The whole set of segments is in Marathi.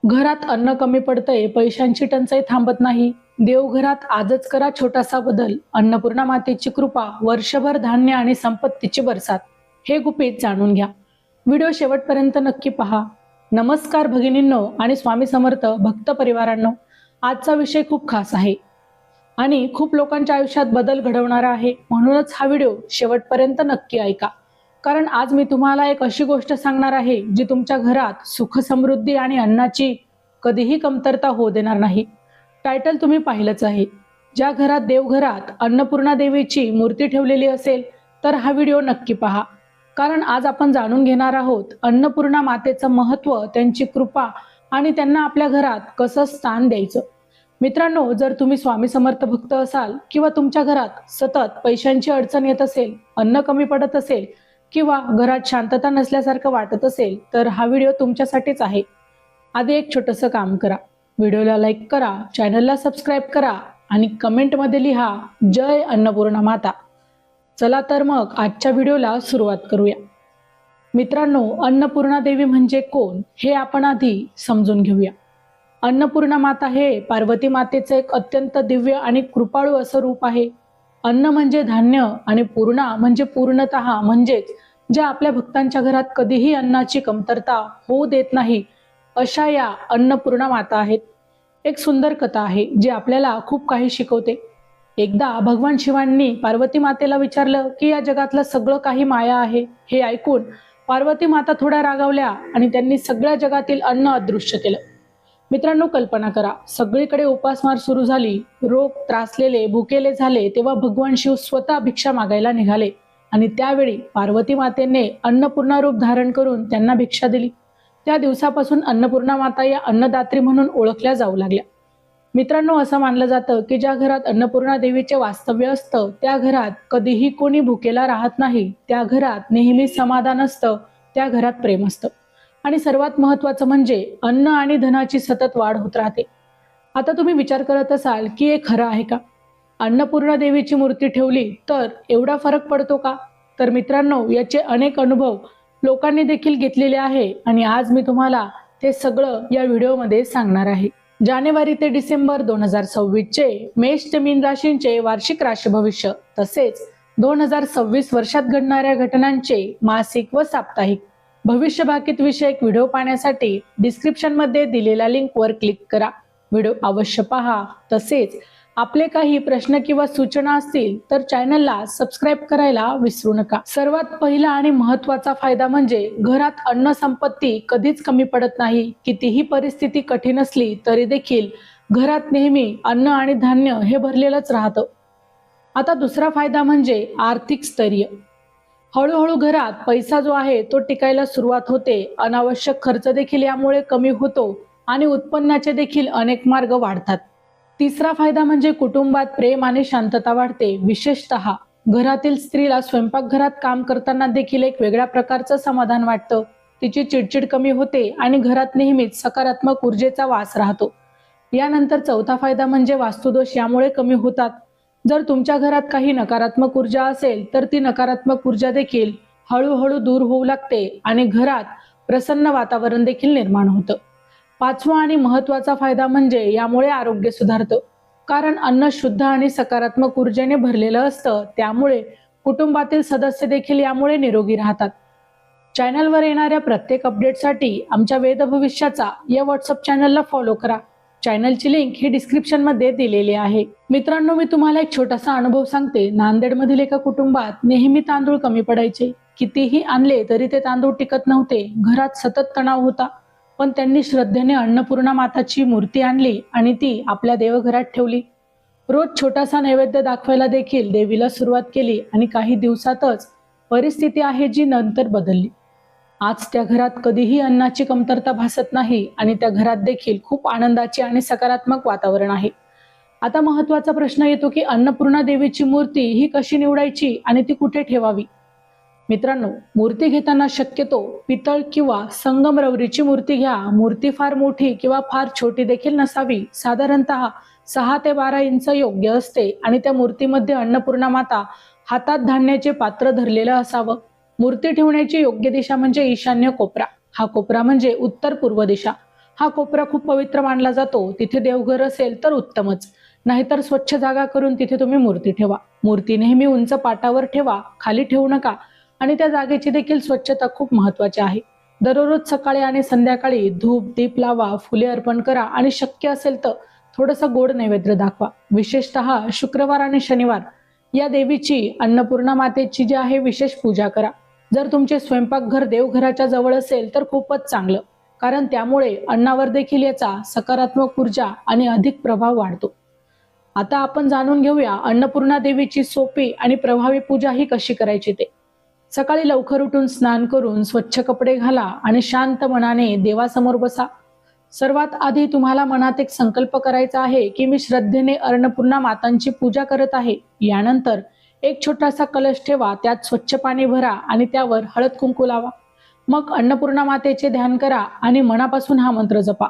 घरात अन्न कमी पडतंय, पैशांची टंचाई थांबत नाही. देवघरात आजच करा छोटासा बदल. अन्नपूर्णा मातेची कृपा, वर्षभर धान्य आणि संपत्तीची बरसात. हे गुपित जाणून घ्या. व्हिडिओ शेवटपर्यंत नक्की पहा. नमस्कार भगिनींनो आणि स्वामी समर्थ भक्त परिवारांनो. आजचा विषय खूप खास आहे आणि खूप लोकांच्या आयुष्यात बदल घडवणारा आहे. म्हणूनच हा व्हिडिओ शेवटपर्यंत नक्की ऐका. कारण आज मी तुम्हाला एक अशी गोष्ट सांगणार आहे जी तुमच्या घरात सुख समृद्धी आणि अन्नाची कधीही कमतरता होऊ देणार नाही. टायटल तुम्ही पाहिलंच आहे. ज्या घरात देवघरात अन्नपूर्णा देवीची मूर्ती ठेवलेली असेल तर हा व्हिडिओ नक्की पहा. कारण आज आपण जाणून घेणार आहोत अन्नपूर्णा मातेचं महत्त्व, त्यांची कृपा आणि त्यांना आपल्या घरात कसं स्थान द्यायचं. मित्रांनो, जर तुम्ही स्वामी समर्थ भक्त असाल किंवा तुमच्या घरात सतत पैशांची अडचण येत असेल, अन्न कमी पडत असेल किंवा घरात शांतता नसल्यासारखं वाटत असेल तर हा व्हिडिओ तुमच्यासाठीच आहे. आधी एक छोटंसं काम करा. व्हिडिओला लाईक करा, चॅनलला सबस्क्राईब करा आणि कमेंटमध्ये लिहा जय अन्नपूर्णा माता. चला तर मग आजच्या व्हिडिओला सुरुवात करूया. मित्रांनो, अन्नपूर्णा देवी म्हणजे कोण हे आपण आधी समजून घेऊया. अन्नपूर्णा माता हे पार्वती मातेचे एक अत्यंत दिव्य आणि कृपाळू असं रूप आहे. अन्न म्हणजे धान्य आणि पूर्णा म्हणजे पूर्णतः, म्हणजेच ज्या आपल्या भक्तांच्या घरात कधीही अन्नाची कमतरता होऊ देत नाही अशा या अन्नपूर्णा माता आहेत. एक सुंदर कथा आहे जी आपल्याला खूप काही शिकवते. एकदा भगवान शिवांनी पार्वती मातेला विचारलं की या जगातलं सगळं काही माया आहे. हे ऐकून पार्वती माता थोड्या रागावल्या आणि त्यांनी सगळ्या जगातील अन्न अदृश्य केलं. मित्रांनो, कल्पना करा, सगळीकडे उपासमार सुरू झाली, रोग त्रासलेले भुकेले झाले. तेव्हा भगवान शिव स्वतः भिक्षा मागायला निघाले आणि त्यावेळी पार्वती मातेने अन्नपूर्णा रूप धारण करून त्यांना भिक्षा दिली. त्या दिवसापासून अन्नपूर्णा माता या अन्नदात्री म्हणून ओळखल्या जाऊ लागल्या. मित्रांनो, असं मानलं जातं की ज्या घरात अन्नपूर्णा देवीचे वास्तव्य असतं त्या घरात कधीही कोणी भुकेला राहत नाही, त्या घरात नेहमी समाधान असतं, त्या घरात प्रेम असतं आणि सर्वात महत्त्वाचं म्हणजे अन्न आणि धनाची सतत वाढ होत राहते. आता तुम्ही विचार करत असाल की हे खरं आहे का? अन्नपूर्णा देवीची मूर्ती ठेवली तर एवढा फरक पडतो का? तर मित्रांनो, याचे अनेक अनुभव लोकांनी देखील घेतलेले आहे आणि आज मी तुम्हाला ते सगळं या व्हिडिओमध्ये सांगणार आहे. जानेवारी ते डिसेंबर 2026 चे मेष ते मीन राशींचे वार्षिक राशी भविष्य, तसेच 2026 वर्षात घडणाऱ्या घटनांचे मासिक व साप्ताहिक भविष्य भाकीत विषयक व्हिडिओ पाहण्यासाठी डिस्क्रिप्शन मध्ये दिलेल्या लिंकवर क्लिक करा. व्हिडिओ अवश्य पहा. तसेच आपले काही प्रश्न किंवा सूचना असतील तर चॅनलला सबस्क्राईब करायला विसरू नका. सर्वात पहिला आणि महत्त्वाचा फायदा म्हणजे घरात अन्न संपत्ती कधीच कमी पडत नाही. कितीही परिस्थिती कठीण असली तरी देखील घरात नेहमी अन्न आणि धान्य हे भरलेलंच राहतं. आता दुसरा फायदा म्हणजे आर्थिक स्थैर्य. हळूहळू घरात पैसा जो आहे तो टिकायला सुरुवात होते. अनावश्यक खर्च देखील यामुळे कमी होतो आणि उत्पन्नाचे देखील अनेक मार्ग वाढतात. तिसरा फायदा म्हणजे कुटुंबात प्रेम आणि शांतता वाढते. विशेषतः घरातील स्त्रीला स्वयंपाकघरात काम करताना देखील एक वेगळ्या प्रकारचं समाधान वाटतं. तिची चिडचिड कमी होते आणि घरात नेहमीच सकारात्मक ऊर्जेचा वास राहतो. यानंतर चौथा फायदा म्हणजे वास्तुदोष यामुळे कमी होतात. जर तुमच्या घरात काही नकारात्मक ऊर्जा असेल तर ती नकारात्मक ऊर्जा देखील हळूहळू दूर होऊ लागते आणि घरात प्रसन्न वातावरण देखील निर्माण होतं. पाचवा आणि महत्त्वाचा फायदा म्हणजे यामुळे आरोग्य सुधारतं. कारण अन्न शुद्ध आणि सकारात्मक ऊर्जेने भरलेलं असतं, त्यामुळे कुटुंबातील सदस्य देखील यामुळे निरोगी राहतात. चॅनलवर येणाऱ्या प्रत्येक अपडेटसाठी आमच्या वेद भविष्याचा या व्हॉट्सअप चॅनलला फॉलो करा. चॅनलची लिंक ही डिस्क्रिप्शन मध्ये दिलेली आहे. मित्रांनो, मी तुम्हाला एक छोटासा अनुभव सांगते. नांदेडमधील एका कुटुंबात नेहमी तांदूळ कमी पडायचे. कितीही आणले तरी ते तांदूळ टिकत नव्हते. घरात सतत तणाव होता. पण त्यांनी श्रद्धेने अन्नपूर्णा माताची मूर्ती आणली आणि ती आपल्या देवघरात ठेवली. रोज छोटासा नैवेद्य दाखवायला देखील देवीला सुरुवात केली आणि काही दिवसातच परिस्थिती आहे जी नंतर बदलली. आज त्या घरात कधीही अन्नाची कमतरता भासत नाही आणि त्या घरात देखील खूप आनंदाचे आणि सकारात्मक वातावरण आहे. आता महत्त्वाचा प्रश्न येतो की अन्नपूर्णा देवीची मूर्ती ही कशी निवडायची आणि ती कुठे ठेवावी? मित्रांनो, मूर्ती घेताना शक्यतो पितळ किंवा संगमरवरीची मूर्ती घ्या. मूर्ती फार मोठी किंवा फार छोटी देखील नसावी. साधारणतः 6 ते 12 इंच योग्य असते आणि त्या मूर्तीमध्ये अन्नपूर्णा माता हातात धान्याचे पात्र धरलेलं असावं. मूर्ती ठेवण्याची योग्य दिशा म्हणजे ईशान्य कोपरा. हा कोपरा म्हणजे उत्तर पूर्व दिशा. हा कोपरा खूप पवित्र मानला जातो. तिथे देवघर असेल तर उत्तमच, नाहीतर स्वच्छ जागा करून तिथे तुम्ही मूर्ती ठेवा. मूर्ती नेहमी उंच पाटावर ठेवा, खाली ठेवू नका. आणि त्या जागेची देखील स्वच्छता खूप महत्वाची आहे. दररोज सकाळी आणि संध्याकाळी धूप दीप लावा, फुले अर्पण करा आणि शक्य असेल तर थोडंसं गोड नैवेद्य दाखवा. विशेषतः शुक्रवार आणि शनिवार या देवीची, अन्नपूर्णा मातेची जी आहे, विशेष पूजा करा. जर तुमचे स्वयंपाकघर देवघराच्या जवळ असेल तर खूपच चांगलं, कारण त्यामुळे अन्नावर देखील याचा सकारात्मक ऊर्जा आणि अधिक प्रभाव वाढतो. आता आपण जाणून घेऊया अन्नपूर्णा देवीची सोपी आणि प्रभावी पूजा ही कशी करायची ते. सकाळी लवकर उठून स्नान करून स्वच्छ कपडे घाला आणि शांत मनाने देवासमोर बसा. सर्वात आधी तुम्हाला मनात एक संकल्प करायचा आहे की मी श्रद्धेने अन्नपूर्णा मातांची पूजा करत आहे. यानंतर एक छोटासा कलश ठेवा, त्यात स्वच्छ पाणी भरा आणि त्यावर हळद कुंकू लावा. मग अन्नपूर्णा मातेचे ध्यान करा आणि मनापासून हा मंत्र जपा.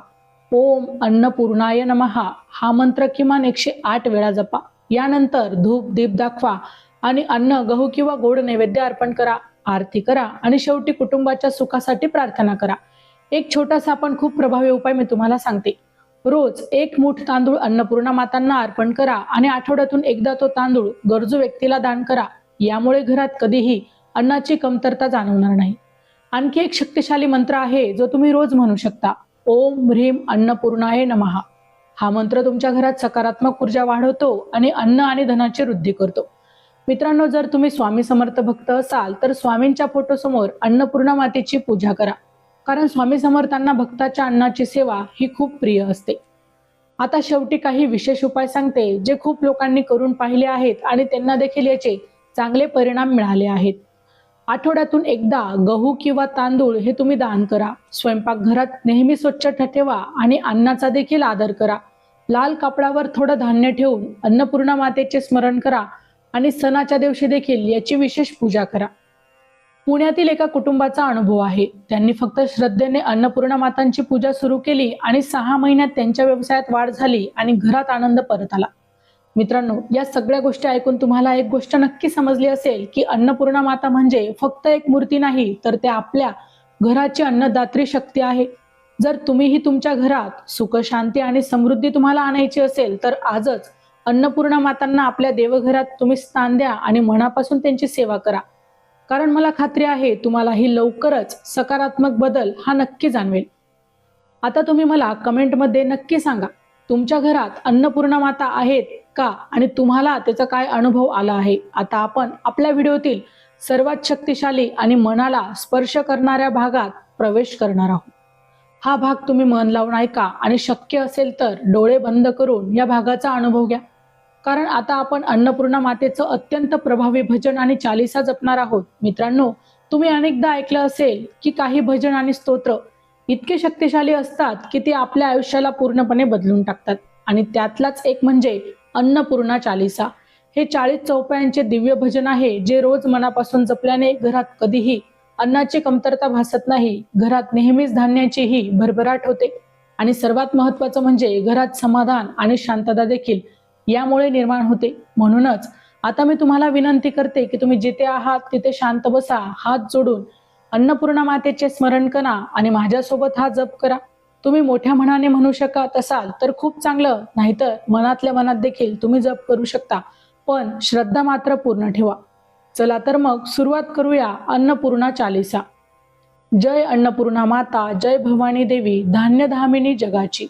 ओम अन्नपूर्णाय नमः हा मंत्र किमान 108 वेळा जपा. यानंतर धूप दीप दाखवा आणि अन्न, गहू किंवा गोड नैवेद्य अर्पण करा. आरती करा आणि शेवटी कुटुंबाच्या सुखासाठी प्रार्थना करा. एक छोटासा पण खूप प्रभावी उपाय मी तुम्हाला सांगते. रोज 1 मूठ तांदूळ अन्नपूर्णा मातांना अर्पण करा आणि आठवड्यातून एकदा तो तांदूळ गरजू व्यक्तीला दान करा. यामुळे घरात कधीही अन्नाची कमतरता जाणवणार नाही. आणखी एक शक्तिशाली मंत्र आहे जो तुम्ही रोज म्हणू शकता. ओम ह्रीम अन्नपूर्णाय नमः. हा मंत्र तुमच्या घरात सकारात्मक ऊर्जा वाढवतो आणि अन्न आणि धनाची वृद्धी करतो. मित्रांनो, जर तुम्ही स्वामी समर्थ भक्त असाल तर स्वामींच्या फोटोसमोर अन्नपूर्णा मातेची पूजा करा, कारण स्वामी समर्थांना भक्ताच्या अन्नाची सेवा ही खूप प्रिय असते. आता शेवटी काही विशेष उपाय सांगते जे खूप लोकांनी करून पाहिले आहेत आणि त्यांना देखील याचे चांगले परिणाम मिळाले आहेत. आठवड्यातून एकदा गहू किंवा तांदूळ हे तुम्ही दान करा. स्वयंपाकघरात नेहमी स्वच्छ ठेवा आणि अन्नाचा देखील आदर करा. लाल कापडावर थोडं धान्य ठेवून अन्नपूर्णा मातेचे स्मरण करा आणि सणाच्या दिवशी देखील याची विशेष पूजा करा. पुण्यातील एका कुटुंबाचा अनुभव आहे. त्यांनी फक्त श्रद्धेने अन्नपूर्णा मातांची पूजा सुरू केली आणि 6 महिन्यात त्यांच्या व्यवसायात वाढ झाली आणि घरात आनंद परत आला. मित्रांनो, या सगळ्या गोष्टी ऐकून तुम्हाला एक गोष्ट नक्की समजली असेल की अन्नपूर्णा माता म्हणजे फक्त एक मूर्ती नाही, तर ते आपल्या घराची अन्नदात्री शक्ती आहे. जर तुम्हीही तुमच्या घरात सुख, शांती आणि समृद्धी तुम्हाला आणायची असेल तर आजच अन्नपूर्णा मातांना आपल्या देवघरात तुम्ही स्थान द्या आणि मनापासून त्यांची सेवा करा. कारण मला खात्री आहे तुम्हालाही लवकरच सकारात्मक बदल हा नक्की जाणवेल. आता तुम्ही मला कमेंटमध्ये नक्की सांगा, तुमच्या घरात अन्नपूर्णा माता आहेत का आणि तुम्हाला त्याचा काय अनुभव आला आहे. आता आपण आपल्या व्हिडिओतील सर्वात शक्तिशाली आणि मनाला स्पर्श करणाऱ्या भागात प्रवेश करणार आहोत. हा भाग तुम्ही मन लावून ऐका आणि शक्य असेल तर डोळे बंद करून या भागाचा अनुभव घ्या. कारण आता आपण अन्नपूर्णा मातेचं अत्यंत प्रभावी भजन आणि चालीसा जपणार आहोत. मित्रांनो, तुम्ही अनेकदा ऐकलं असेल की काही भजन आणि स्तोत्र इतके शक्तिशाली असतात की ते आपल्या आयुष्याला पूर्णपणे बदलून टाकतात. आणि त्यातलाच एक म्हणजे अन्नपूर्णा चालीसा. हे 40 चौपायांचे दिव्य भजन आहे जे रोज मनापासून जपल्याने घरात कधीही अन्नाची कमतरता भासत नाही. घरात नेहमीच धान्याचीही भरभराट होते आणि सर्वात महत्त्वाचं म्हणजे घरात समाधान आणि शांतता देखील यामुळे निर्माण होते. म्हणूनच आता मी तुम्हाला विनंती करते की तुम्ही जिथे आहात तिथे शांत बसा, हात जोडून अन्नपूर्णा मातेचे स्मरण करा आणि माझ्यासोबत हा जप करा. तुम्ही मोठ्या मनाने म्हणू शकत असाल तर खूप चांगलं, नाहीतर मनातल्या मनात देखील तुम्ही जप करू शकता, पण श्रद्धा मात्र पूर्ण ठेवा. चला तर मग सुरुवात करूया अन्नपूर्णा चालीसा. जय अन्नपूर्णा माता, जय भवानी देवी, धान्यधामिनी जगाची.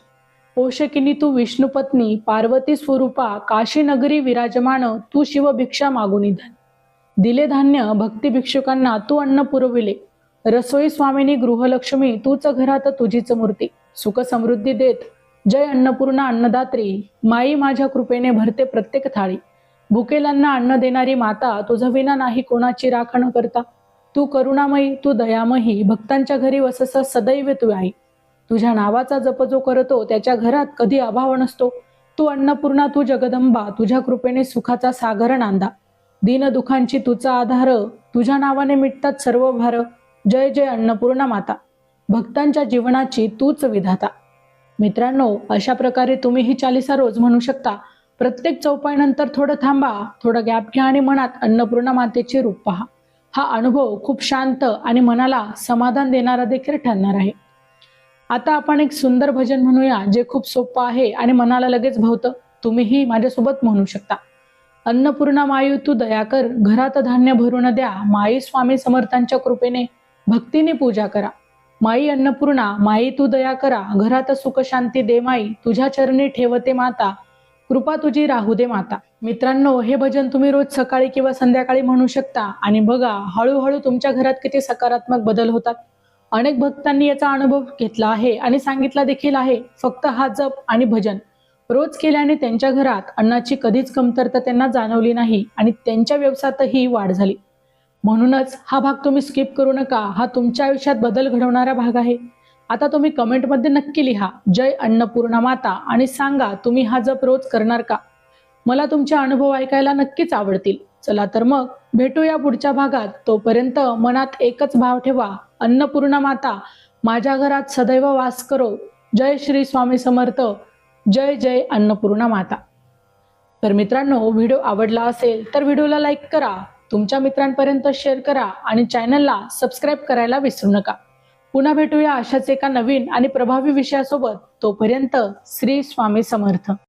पोषकिनी तू विष्णुपत्नी, पार्वती स्वरूपा, काशी नगरी विराजमान, तू शिव भिक्षा मागुनी धन. दिले धान्य भक्ती भिक्षुकांना तू अन्न पुरविले. रसोई स्वामिनी गृहलक्ष्मी, तूच घरात तुझीच मूर्ती. सुख समृद्धी देत जय अन्नपूर्णा अन्नदात्री, माई माझ्या कृपेने भरते प्रत्येक थाळी. भुकेलांना अन्न देणारी माता, तुझं विना नाही कोणाची राखण करता. तू करुणामयी, तू दयामयी, भक्तांच्या घरी वसस सदैव तू आई. तुझ्या नावाचा जप जो करतो त्याच्या घरात कधी अभाव नसतो. तू अन्नपूर्णा, तू जगदंबा, तुझ्या कृपेने सुखाचा सागर नांदा. दीन दुखांची तुझा आधार, तुझ्या नावाने मिटतात सर्व भार. जय जय अन्नपूर्णा माता, भक्तांच्या जीवनाची तूच विधाता. मित्रांनो, अशा प्रकारे तुम्ही ही चालीसा रोज म्हणू शकता. प्रत्येक चौपाईनंतर थोडं थांबा, थोडं गॅप घ्या आणि मनात अन्नपूर्णा मातेचे रूप पहा. हा अनुभव खूप शांत आणि मनाला समाधान देणारा देखील ठरणार आहे. आता आपण एक सुंदर भजन म्हणूया जे खूप सोपं आहे आणि मनाला लगेच भावतं. तुम्हीही माझ्यासोबत म्हणू शकता. अन्नपूर्णा मायू तू दया कर, घरात धान्य भरून द्या. माई स्वामी समर्थांच्या कृपेने भक्तीने पूजा करा. माई अन्नपूर्णा, माई तू दया करा, घरात सुख शांती दे माई. तुझ्या चरणी ठेवते माता, कृपा तुझी राहू दे माता. मित्रांनो, हे भजन तुम्ही रोज सकाळी किंवा संध्याकाळी म्हणू शकता आणि बघा हळूहळू तुमच्या घरात किती सकारात्मक बदल होतात. अनेक भक्तांनी याचा अनुभव घेतला आहे आणि सांगितला देखील आहे. फक्त हा जप आणि भजन रोज केल्याने त्यांच्या घरात अन्नाची कधीच कमतरता त्यांना जाणवली नाही आणि त्यांच्या व्यवसायातही वाढ झाली. म्हणूनच हा भाग तुम्ही स्किप करू नका. हा तुमच्या आयुष्यात बदल घडवणारा भाग आहे. आता तुम्ही कमेंटमध्ये नक्की लिहा जय अन्नपूर्णा माता आणि सांगा तुम्ही हा जप रोज करणार का. मला तुमचे अनुभव ऐकायला नक्कीच आवडतील. चला तर मग भेटूया पुढच्या भागात. तोपर्यंत मनात एकच भाव ठेवा, अन्नपूर्णा माता माझ्या घरात सदैव वास करो. जय श्री स्वामी समर्थ. जय जय अन्नपूर्णा माता. तर मित्रांनो, व्हिडिओ आवडला असेल तर व्हिडिओला लाईक करा, तुमच्या मित्रांपर्यंत शेअर करा आणि चॅनलला सबस्क्राईब करायला विसरू नका. पुन्हा भेटूया अशाच एका नवीन आणि प्रभावी विषयासोबत. तोपर्यंत श्री स्वामी समर्थ.